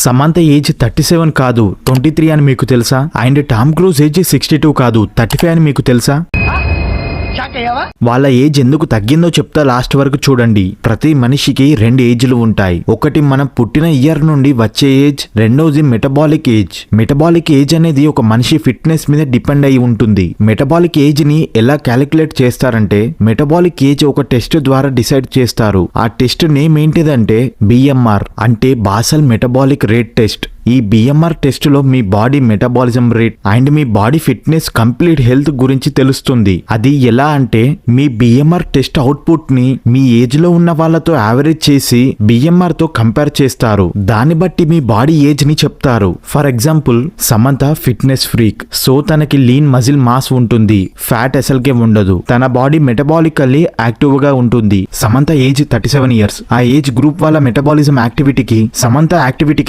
Samantha age 37 కాదు 23 అని మీకు తెలుసా? అండ్ టామ్ క్రూజ్ ఏజ్ 62 కాదు 35 అని మీకు తెలుసా? వాళ్ళ ఏజ్ ఎందుకు తగ్గిందో చెప్తా, లాస్ట్ వరకు చూడండి. ప్రతి మనిషికి 2 ఏజ్లు ఉంటాయి. ఒకటి మనం పుట్టిన ఇయర్ నుండి వచ్చే ఏజ్, రెండోది మెటబాలిక్ ఏజ్. మెటబాలిక్ ఏజ్ అనేది ఒక మనిషి ఫిట్నెస్ మీద డిపెండ్ అయి ఉంటుంది. మెటబాలిక్ ఏజ్ ని ఎలా క్యాలిక్యులేట్ చేస్తారంటే, మెటబాలిక్ ఏజ్ ఒక టెస్ట్ ద్వారా డిసైడ్ చేస్తారు. ఆ టెస్ట్ నేమ్ ఏంటిదంటే బిఎంఆర్, అంటే బాసల్ మెటబాలిక్ రేట్ టెస్ట్. ఈ బిఎంఆర్ టెస్ట్ లో మీ బాడీ మెటబాలిజం రేట్ అండ్ మీ బాడీ ఫిట్నెస్ కంప్లీట్ హెల్త్ గురించి తెలుస్తుంది. అది ఎలా అంటే, మీ బిఎంఆర్ టెస్ట్ అవుట్పుట్ ని మీ ఏజ్ లో ఉన్న వాళ్ళతో యావరేజ్ చేసి బిఎంఆర్ తో కంపేర్ చేస్తారు. దాన్ని బట్టి మీ బాడీ ఏజ్ ని చెప్తారు. For example, Samantha fitness freak, so తనకి లీన్ మజిల్ మాస్ ఉంటుంది, ఫ్యాట్ అసలుకే ఉండదు. తన బాడీ మెటబాలికల్లీ యాక్టివ్ గా ఉంటుంది. Samantha age 37 years. ఆ ఏజ్ గ్రూప్ వాళ్ళ మెటబాలిజం యాక్టివిటీకి సమంత యాక్టివిటీకి